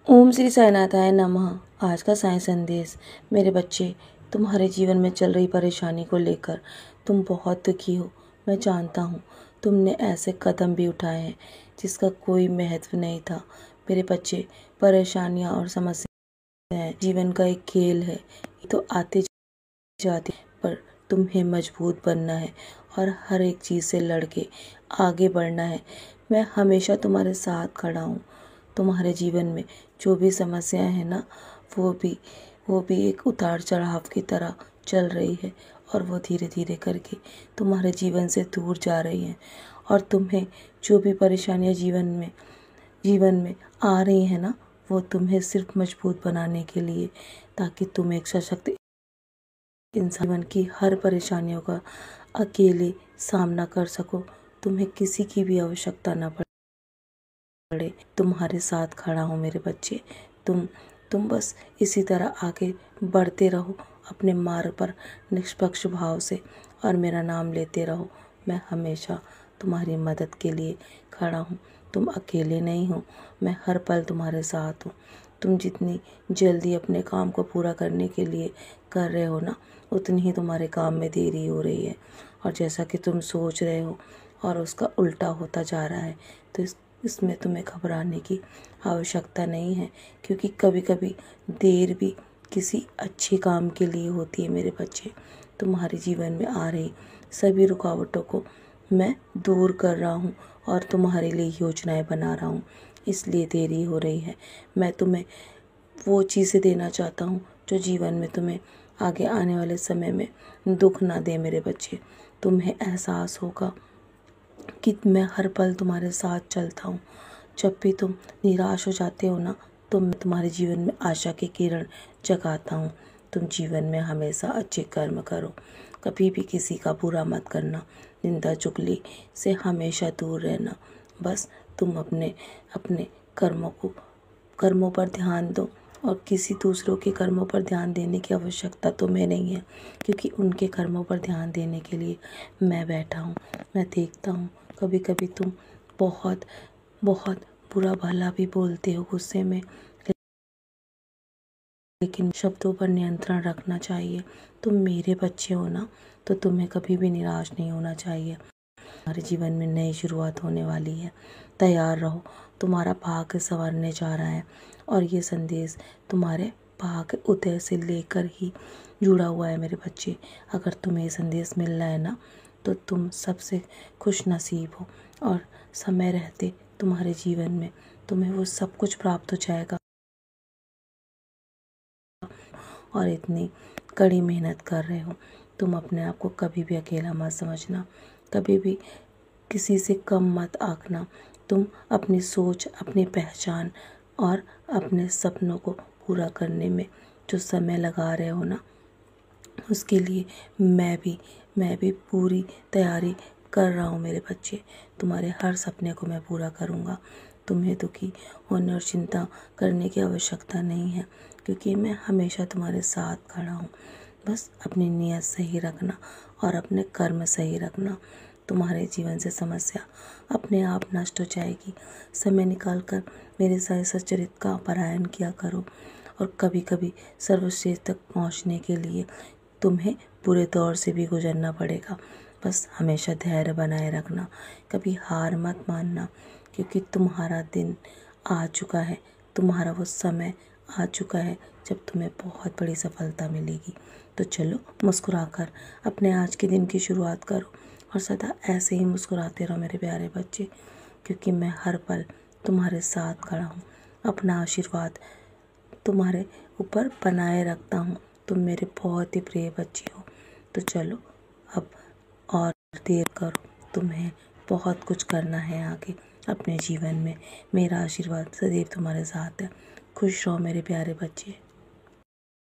ओम श्री साईनाथाय नमः। आज का साईं संदेश। मेरे बच्चे, तुम्हारे जीवन में चल रही परेशानी को लेकर तुम बहुत दुखी हो। मैं जानता हूँ तुमने ऐसे कदम भी उठाए हैं जिसका कोई महत्व नहीं था। मेरे बच्चे, परेशानियाँ और समस्याएं जीवन का एक खेल है। ये तो आते जाते, पर तुम्हें मजबूत बनना है और हर एक चीज़ से लड़के आगे बढ़ना है। मैं हमेशा तुम्हारे साथ खड़ा हूँ। तुम्हारे जीवन में जो भी समस्याएं हैं ना, वो भी एक उतार चढ़ाव की तरह चल रही है और वो धीरे धीरे करके तुम्हारे जीवन से दूर जा रही हैं। और तुम्हें जो भी परेशानियां जीवन में आ रही हैं ना, वो तुम्हें सिर्फ मजबूत बनाने के लिए, ताकि तुम एक सशक्त इंसान जीवन की हर परेशानियों का अकेले सामना कर सको। तुम्हें किसी की भी आवश्यकता ना पड़े। तुम्हारे साथ खड़ा हूँ मेरे बच्चे। तुम बस इसी तरह आगे बढ़ते रहो अपने मार्ग पर निष्पक्ष भाव से, और मेरा नाम लेते रहो। मैं हमेशा तुम्हारी मदद के लिए खड़ा हूँ। तुम अकेले नहीं हो, मैं हर पल तुम्हारे साथ हूँ। तुम जितनी जल्दी अपने काम को पूरा करने के लिए कर रहे हो ना, उतनी ही तुम्हारे काम में देरी हो रही है। और जैसा कि तुम सोच रहे हो और उसका उल्टा होता जा रहा है, तो इसमें तुम्हें घबराने की आवश्यकता नहीं है, क्योंकि कभी कभी देर भी किसी अच्छे काम के लिए होती है। मेरे बच्चे, तुम्हारे जीवन में आ रही सभी रुकावटों को मैं दूर कर रहा हूँ और तुम्हारे लिए योजनाएं बना रहा हूँ। इसलिए देरी हो रही है। मैं तुम्हें वो चीज़ें देना चाहता हूँ जो जीवन में तुम्हें आगे आने वाले समय में दुख ना दे। मेरे बच्चे, तुम्हें एहसास होगा कि मैं हर पल तुम्हारे साथ चलता हूँ। जब भी तुम निराश हो जाते हो ना, तो मैं तुम्हारे जीवन में आशा की किरण जगाता हूँ। तुम जीवन में हमेशा अच्छे कर्म करो, कभी भी किसी का बुरा मत करना, निंदा चुगली से हमेशा दूर रहना। बस तुम अपने अपने कर्मों पर ध्यान दो, और किसी दूसरों के कर्मों पर ध्यान देने की आवश्यकता तुम्हें नहीं है, क्योंकि उनके कर्मों पर ध्यान देने के लिए मैं बैठा हूँ। मैं देखता हूँ कभी कभी तुम बहुत बहुत बुरा भला भी बोलते हो गुस्से में, लेकिन शब्दों पर नियंत्रण रखना चाहिए। तुम मेरे बच्चे हो ना, तो तुम्हें कभी भी निराश नहीं होना चाहिए। हमारे जीवन में नई शुरुआत होने वाली है। तैयार रहो, तुम्हारा भाग्य संवरने जा रहा है। और ये संदेश तुम्हारे भाग्य उदय से लेकर ही जुड़ा हुआ है मेरे बच्चे। अगर तुम्हें ये संदेश मिल रहा है ना, तो तुम सबसे खुश नसीब हो, और समय रहते तुम्हारे जीवन में तुम्हें वो सब कुछ प्राप्त हो जाएगा। और इतनी कड़ी मेहनत कर रहे हो, तुम अपने आप को कभी भी अकेला मत समझना, कभी भी किसी से कम मत आंकना। तुम अपनी सोच, अपनी पहचान और अपने सपनों को पूरा करने में जो समय लगा रहे हो ना, उसके लिए मैं भी पूरी तैयारी कर रहा हूँ मेरे बच्चे। तुम्हारे हर सपने को मैं पूरा करूँगा। तुम्हें दुखी होने और चिंता करने की आवश्यकता नहीं है, क्योंकि मैं हमेशा तुम्हारे साथ खड़ा हूँ। बस अपनी नीयत सही रखना और अपने कर्म सही रखना। तुम्हारे जीवन से समस्या अपने आप नष्ट हो जाएगी। समय निकाल कर मेरे सारे सच्चरित का पारायण किया करो, और कभी कभी सर्वश्रेष्ठ तक पहुँचने के लिए तुम्हें बुरे दौर से भी गुजरना पड़ेगा। बस हमेशा धैर्य बनाए रखना, कभी हार मत मानना, क्योंकि तुम्हारा दिन आ चुका है, तुम्हारा वो समय आ चुका है जब तुम्हें बहुत बड़ी सफलता मिलेगी। तो चलो, मुस्कुराकर अपने आज के दिन की शुरुआत करो, और सदा ऐसे ही मुस्कुराते रहो मेरे प्यारे बच्चे, क्योंकि मैं हर पल तुम्हारे साथ खड़ा हूँ। अपना आशीर्वाद तुम्हारे ऊपर बनाए रखता हूँ। तुम मेरे बहुत ही प्रिय बच्चे हो। तो चलो, अब और देर करो, तुम्हें बहुत कुछ करना है आगे अपने जीवन में। मेरा आशीर्वाद सदैव तुम्हारे साथ है। खुश रहो मेरे प्यारे बच्चे।